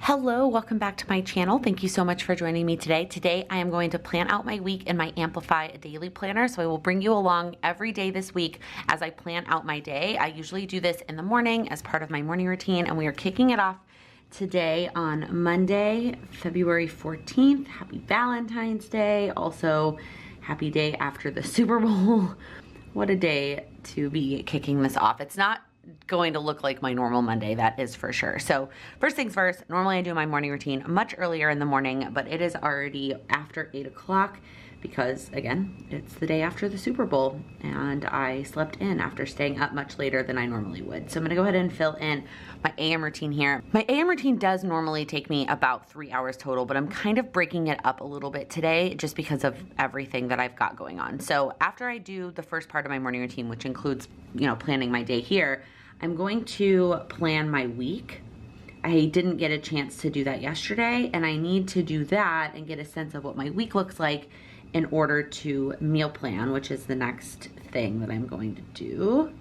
Hello, welcome back to my channel. Thank you so much for joining me today. Today I am going to plan out my week in my Amplify daily planner. So I will bring you along every day this week as I plan out my day. I usually do this in the morning as part of my morning routine, and we are kicking it off today on Monday, February 14th. Happy Valentine's Day. Also, happy day after the Super Bowl. What a day to be kicking this off. It's not going to look like my normal Monday, that is for sure. So first things first, normally I do my morning routine much earlier in the morning, but it is already after 8 o'clock because, again, it's the day after the Super Bowl and I slept in after staying up much later than I normally would. So I'm gonna go ahead and fill in my AM routine here. My AM routine does normally take me about 3 hours total, but I'm kind of breaking it up a little bit today just because of everything that I've got going on. So after I do the first part of my morning routine, which includes, planning my day here, I'm going to plan my week. I didn't get a chance to do that yesterday, and I need to do that and get a sense of what my week looks like in order to meal plan, which is the next thing that I'm going to do.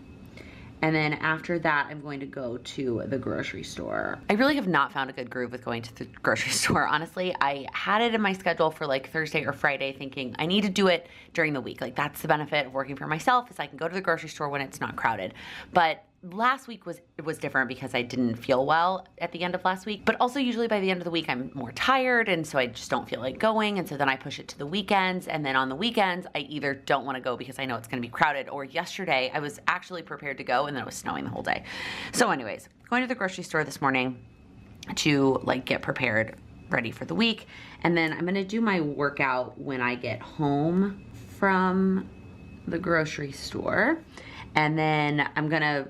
And then after that, I'm going to go to the grocery store. I really have not found a good groove with going to the grocery store, honestly. I had it in my schedule for like Thursday or Friday thinking I need to do it during the week. Like, that's the benefit of working for myself, is I can go to the grocery store when it's not crowded. But last week was different because I didn't feel well at the end of last week, but also usually by the end of the week I'm more tired, and so I just don't feel like going, and so then I push it to the weekends, and then on the weekends I either don't want to go because I know it's going to be crowded, or yesterday I was actually prepared to go and then it was snowing the whole day. So anyways, going to the grocery store this morning to get prepared, ready for the week, and then I'm going to do my workout when I get home from the grocery store, and then I'm gonna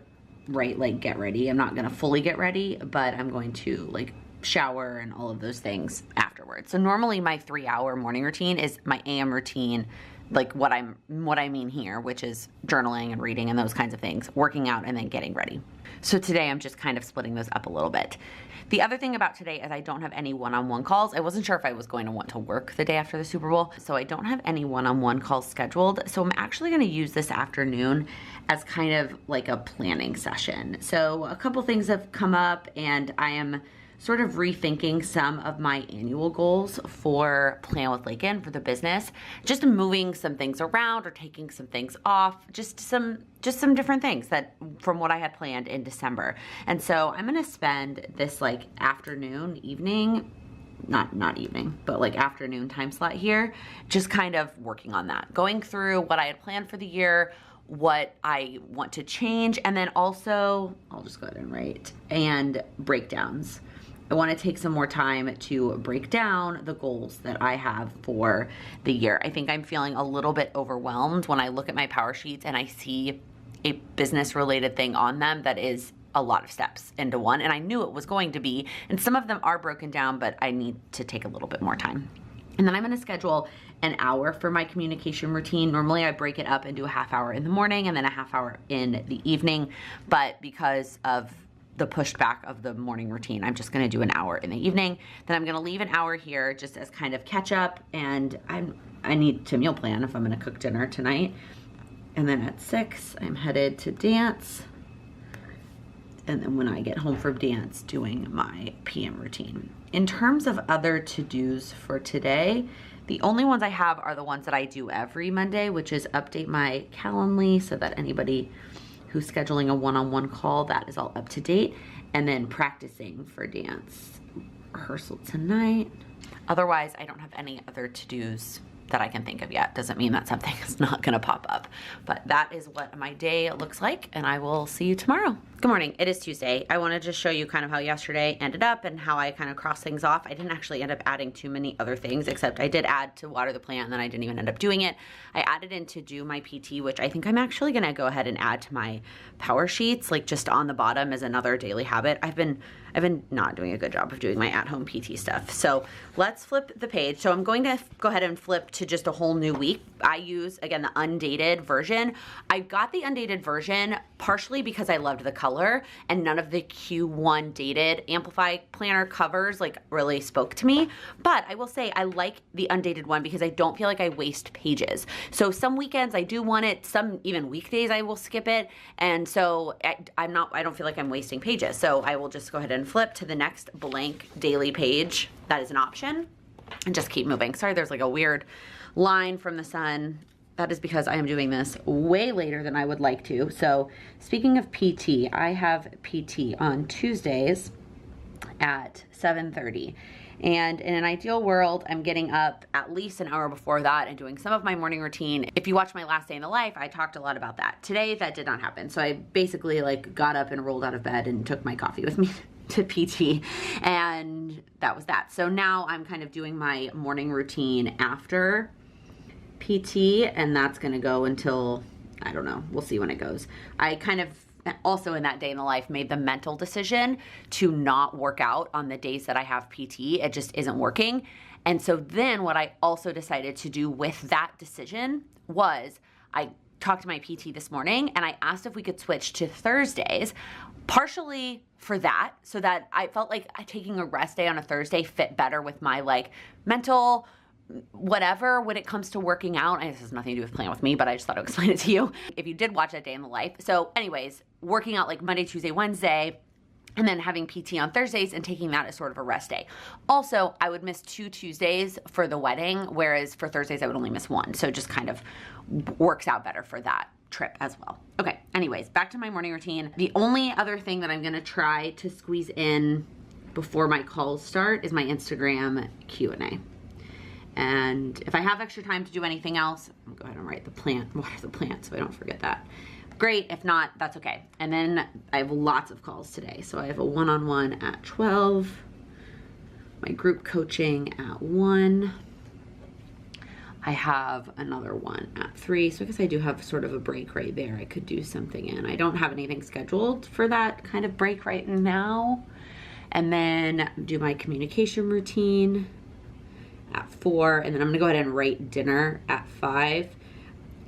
get ready. I'm not gonna fully get ready, but I'm going to shower and all of those things afterwards. So normally my 3-hour morning routine is my AM routine, what I mean here, which is journaling and reading and those kinds of things, working out, and then getting ready. So today I'm just kind of splitting those up a little bit. The other thing about today is I don't have any one-on-one calls. I wasn't sure if I was going to want to work the day after the Super Bowl, so I don't have any one-on-one calls scheduled. So I'm actually gonna use this afternoon as kind of like a planning session. So a couple things have come up, and I am sort of rethinking some of my annual goals for Plan with Laken, for the business, just moving some things around or taking some things off, just some different things that from what I had planned in December. And so I'm gonna spend this afternoon, evening, not evening, but afternoon time slot here, just kind of working on that, going through what I had planned for the year, what I want to change, and then also, I'll just go ahead and write, and breakdowns. I want to take some more time to break down the goals that I have for the year. I think I'm feeling a little bit overwhelmed when I look at my power sheets and I see a business related thing on them that is a lot of steps into one, and I knew it was going to be, and some of them are broken down, but I need to take a little bit more time. And then I'm going to schedule an hour for my communication routine. Normally I break it up and do a half hour in the morning and then a half hour in the evening, but because of the pushed back of the morning routine, I'm just gonna do an hour in the evening. Then I'm gonna leave an hour here just as kind of catch up, and I need to meal plan if I'm gonna cook dinner tonight. And then at 6, I'm headed to dance. And then when I get home from dance, doing my PM routine. In terms of other to-dos for today, the only ones I have are the ones that I do every Monday, which is update my Calendly so that anybody who's scheduling a one-on-one call, that is all up to date, and then practicing for dance rehearsal tonight. Otherwise, I don't have any other to-dos that I can think of yet. Doesn't mean that something is not gonna pop up, but that is what my day looks like, and I will see you tomorrow. Good morning, it is Tuesday. I wanna just show you kind of how yesterday ended up and how I kind of crossed things off. I didn't actually end up adding too many other things, except I did add to water the plant, and then I didn't even end up doing it. I added in to do my PT, which I think I'm actually gonna go ahead and add to my power sheets, just on the bottom as another daily habit. I've been not doing a good job of doing my at-home PT stuff. So let's flip the page. So I'm going to go ahead and flip to just a whole new week. I use, again, the undated version. I got the undated version partially because I loved the color, and none of the Q1 dated Amplify planner covers really spoke to me. But I will say I like the undated one because I don't feel like I waste pages. So some weekends I do want it, some even weekdays I will skip it. And so I don't feel like I'm wasting pages. So I will just go ahead and flip to the next blank daily page. That is an option, and just keep moving. Sorry, there's like a weird line from the sun. That is because I am doing this way later than I would like to. So speaking of PT, I have PT on Tuesdays at 7:30. And in an ideal world, I'm getting up at least an hour before that and doing some of my morning routine. If you watch my last day in the life, I talked a lot about that. Today, that did not happen. So I basically like got up and rolled out of bed and took my coffee with me to PT, and that was that. So now I'm kind of doing my morning routine after PT, and that's gonna go until, I don't know, we'll see when it goes. I kind of also in that day in the life made the mental decision to not work out on the days that I have PT. It just isn't working. And so then what I also decided to do with that decision was I talked to my PT this morning and I asked if we could switch to Thursdays, partially for that, so that I felt like taking a rest day on a Thursday fit better with my like mental whatever when it comes to working out. This has nothing to do with Plan With Me, but I just thought I'd explain it to you if you did watch that day in the life. So anyways, working out like Monday, Tuesday, Wednesday, and then having PT on Thursdays and taking that as sort of a rest day. Also, I would miss 2 Tuesdays for the wedding, whereas for Thursdays I would only miss 1. So it just kind of works out better for that trip as well. Okay, anyways, back to my morning routine. The only other thing that I'm gonna try to squeeze in before my calls start is my Instagram Q&A. And if I have extra time to do anything else, I'll go ahead and water the plant so I don't forget that. Great, if not, that's okay. And then I have lots of calls today. So I have a one-on-one at 12, my group coaching at 1. I have another one at 3. So I guess I do have sort of a break right there. I could do something in. I don't have anything scheduled for that kind of break right now. And then do my communication routine at 4, and then I'm gonna go ahead and write dinner at 5.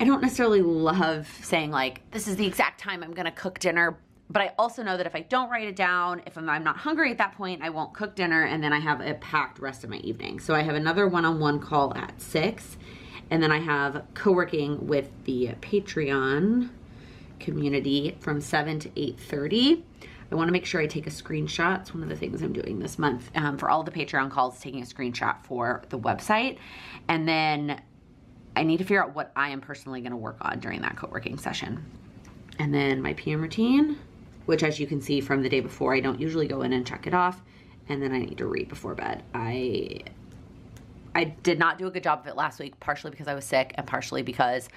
I don't necessarily love saying like, this is the exact time I'm gonna cook dinner, but I also know that if I don't write it down, if I'm not hungry at that point, I won't cook dinner, and then I have a packed rest of my evening. So I have another one-on-one call at 6, and then I have co-working with the Patreon community from 7 to 8:30. I want to make sure I take a screenshot. It's one of the things I'm doing this month for all the Patreon calls, taking a screenshot for the website. And then I need to figure out what I am personally going to work on during that co-working session. And then my PM routine, which as you can see from the day before, I don't usually go in and check it off. And then I need to read before bed. I did not do a good job of it last week, partially because I was sick and partially because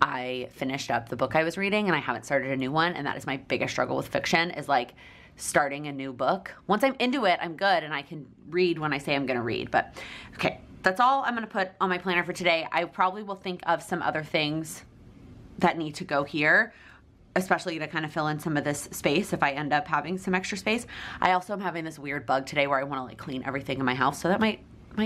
I finished up the book I was reading and I haven't started a new one, and that is my biggest struggle with fiction, is like starting a new book. Once I'm into it, I'm good and I can read when I say I'm gonna read. But okay, that's all I'm gonna put on my planner for today. I probably will think of some other things that need to go here, especially to kind of fill in some of this space if I end up having some extra space. I also am having this weird bug today where I wanna like clean everything in my house, so that might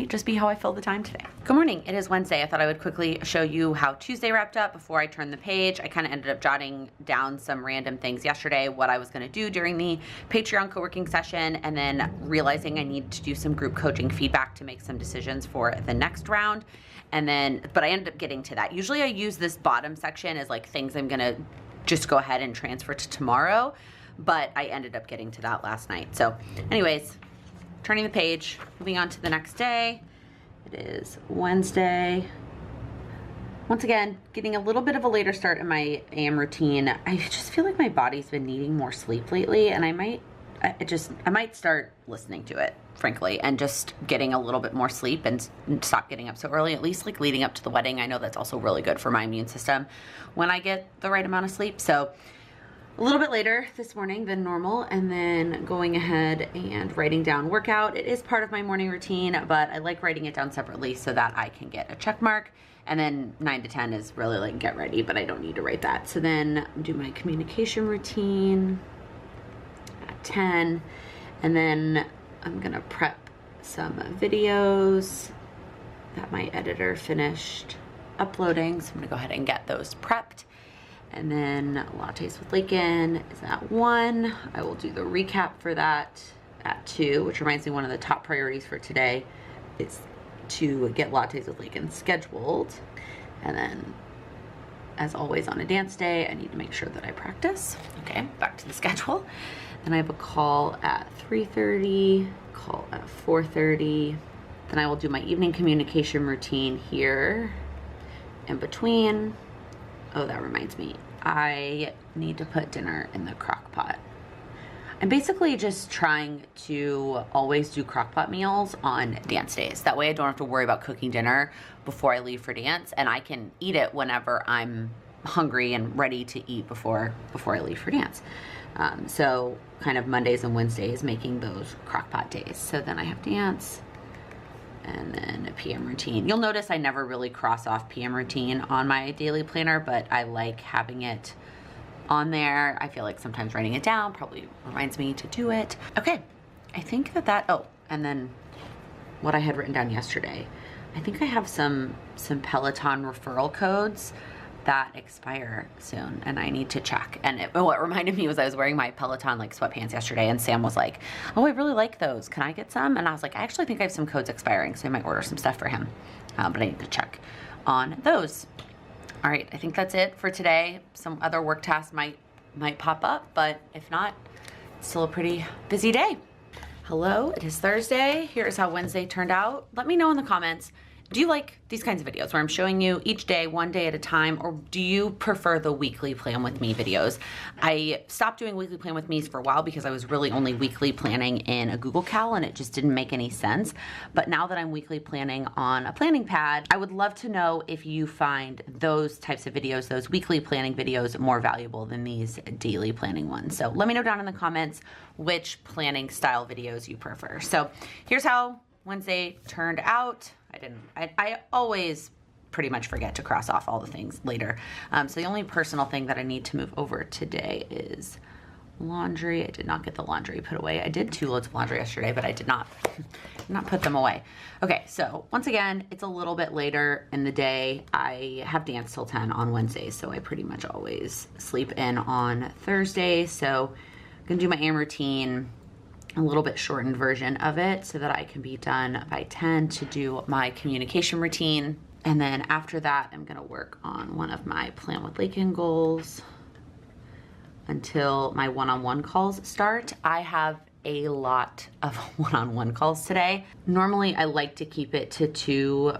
just be how I fill the time today. Good morning, it is Wednesday. I thought I would quickly show you how Tuesday wrapped up before I turned the page. I kind of ended up jotting down some random things yesterday, what I was gonna do during the Patreon co-working session, and then realizing I need to do some group coaching feedback to make some decisions for the next round. And then, but I ended up getting to that. Usually I use this bottom section as like things I'm gonna just go ahead and transfer to tomorrow, but I ended up getting to that last night. So anyways, turning the page, moving on to the next day. It is Wednesday. Once again, getting a little bit of a later start in my AM routine. I just feel like my body's been needing more sleep lately, and I might start listening to it, frankly, and just getting a little bit more sleep and stop getting up so early, at least like leading up to the wedding. I know that's also really good for my immune system when I get the right amount of sleep. So a little bit later this morning than normal, and then going ahead and writing down workout. It is part of my morning routine, but I like writing it down separately so that I can get a check mark. And then 9 to 10 is really like get ready, but I don't need to write that. So then do my communication routine at 10, and then I'm gonna prep some videos that my editor finished uploading. So I'm gonna go ahead and get those prepped. And then Lattes with Laken is at 1. I will do the recap for that at 2, which reminds me one of the top priorities for today is to get Lattes with Laken scheduled. And then, as always on a dance day, I need to make sure that I practice. Okay, back to the schedule. Then I have a call at 3:30, call at 4:30. Then I will do my evening communication routine here in between. Oh, that reminds me. I need to put dinner in the crock pot. I'm basically just trying to always do crock pot meals on dance days. That way I don't have to worry about cooking dinner before I leave for dance, and I can eat it whenever I'm hungry and ready to eat before I leave for dance. So kind of Mondays and Wednesdays making those crock pot days. So then I have dance and then a PM routine. You'll notice I never really cross off PM routine on my daily planner, but I like having it on there. I feel like sometimes writing it down probably reminds me to do it. Okay, I think oh, and then what I had written down yesterday. I think I have some Peloton referral codes that expire soon and I need to check. And what reminded me was I was wearing my Peloton like sweatpants yesterday and Sam was like, oh, I really like those. Can I get some? And I was like, I actually think I have some codes expiring, so I might order some stuff for him. But I need to check on those. All right, I think that's it for today. Some other work tasks might pop up, but if not, it's still a pretty busy day. Hello, it is Thursday. Here's how Wednesday turned out. Let me know in the comments. Do you like these kinds of videos where I'm showing you each day, one day at a time, or do you prefer the weekly plan with me videos? I stopped doing weekly plan with me's for a while because I was really only weekly planning in a Google Cal and it just didn't make any sense. But now that I'm weekly planning on a planning pad, I would love to know if you find those types of videos, those weekly planning videos, more valuable than these daily planning ones. So let me know down in the comments which planning style videos you prefer. So here's how Wednesday turned out. I always pretty much forget to cross off all the things later. So the only personal thing that I need to move over today is laundry. I did not get the laundry put away. I did 2 loads of laundry yesterday, but I did not put them away. Okay, so once again, it's a little bit later in the day. I have dance till 10 on Wednesdays, so I pretty much always sleep in on Thursdays. So I'm gonna do my AM routine, a little bit shortened version of it so that I can be done by 10 to do my communication routine. And then after that, I'm gonna work on one of my Plan with Laken goals until my one-on-one calls start. I have a lot of one-on-one calls today. Normally I like to keep it to 2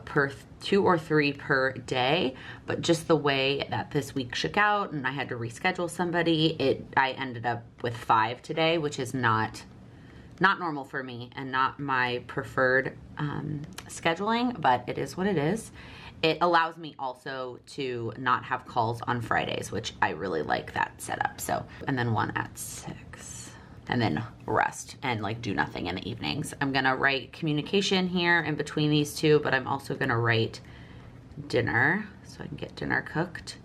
or 3 per day, but just the way that this week shook out and I had to reschedule somebody, I ended up with 5 today, which is not normal for me and not my preferred scheduling, but it is what it is. It allows me also to not have calls on Fridays, which I really like that setup. So, and then 1 at 6 and then rest and like do nothing in the evenings. I'm gonna write communication here in between these 2, but I'm also gonna write dinner so I can get dinner cooked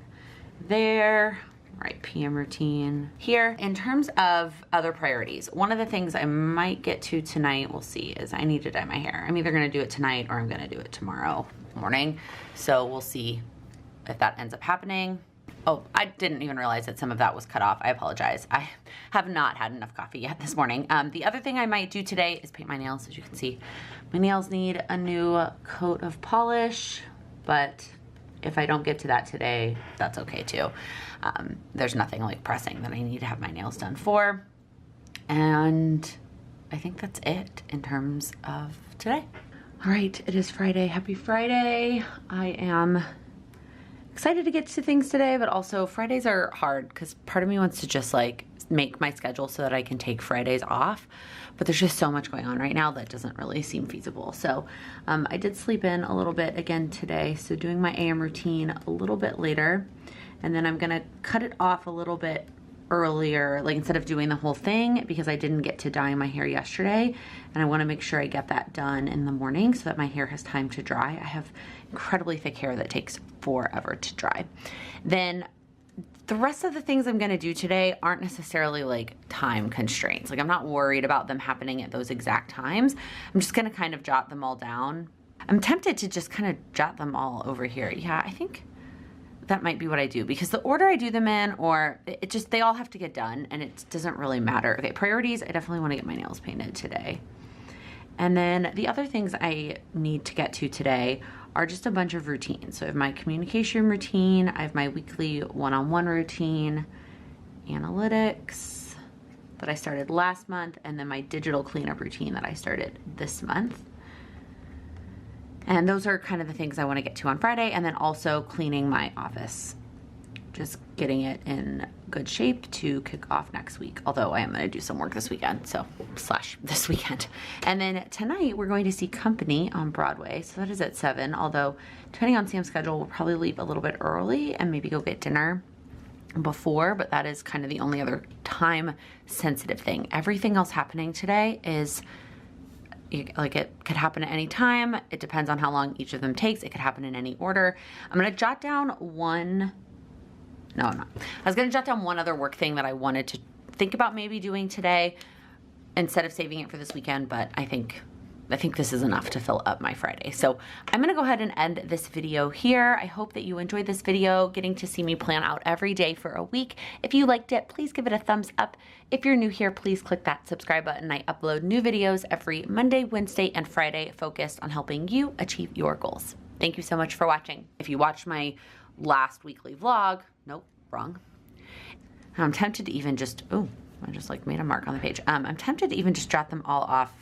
there. Right, PM routine here. In terms of other priorities, one of the things I might get to tonight, we'll see, is I need to dye my hair. I'm either gonna do it tonight or I'm gonna do it tomorrow morning. So we'll see if that ends up happening. Oh, I didn't even realize that some of that was cut off. I apologize. I have not had enough coffee yet this morning. The other thing I might do today is paint my nails. As you can see, my nails need a new coat of polish, but if I don't get to that today, that's okay too. There's nothing like pressing that I need to have my nails done for. And I think that's it in terms of today. All right, it is Friday. Happy Friday. I am excited to get to things today, but also Fridays are hard because part of me wants to just like make my schedule so that I can take Fridays off. But there's just so much going on right now that doesn't really seem feasible. So I did sleep in a little bit again today. So doing my AM routine a little bit later, and then I'm gonna cut it off a little bit earlier, like instead of doing the whole thing, because I didn't get to dye my hair yesterday. And I wanna make sure I get that done in the morning so that my hair has time to dry. I have incredibly thick hair that takes forever to dry. Then the rest of the things I'm gonna do today aren't necessarily like time constraints. Like I'm not worried about them happening at those exact times. I'm just gonna kind of jot them all down. I'm tempted to just kind of jot them all over here. Yeah, I think that might be what I do because the order I do them in, or it just, they all have to get done and it doesn't really matter. Okay, priorities, I definitely wanna get my nails painted today. And then the other things I need to get to today are just a bunch of routines. So I have my communication routine, I have my weekly one-on-one routine, analytics, that I started last month, and then my digital cleanup routine that I started this month. And those are kind of the things I want to get to on Friday, and then also cleaning my office. Just getting it in good shape to kick off next week. Although I am going to do some work this weekend, so / this weekend. And then tonight we're going to see Company on Broadway. So that is at 7. Although depending on Sam's schedule, we'll probably leave a little bit early and maybe go get dinner before, but that is kind of the only other time sensitive thing. Everything else happening today is like it could happen at any time. It depends on how long each of them takes. It could happen in any order. I'm going to jot down one. No, I'm not. I was going to jot down one other work thing that I wanted to think about maybe doing today instead of saving it for this weekend, but I think this is enough to fill up my Friday. So I'm going to go ahead and end this video here. I hope that you enjoyed this video, getting to see me plan out every day for a week. If you liked it, please give it a thumbs up. If you're new here, please click that subscribe button. I upload new videos every Monday, Wednesday, and Friday focused on helping you achieve your goals. Thank you so much for watching. If you watched my last weekly vlog, nope, wrong. I'm tempted to even just, oh, I just like made a mark on the page. I'm tempted to even just drop them all off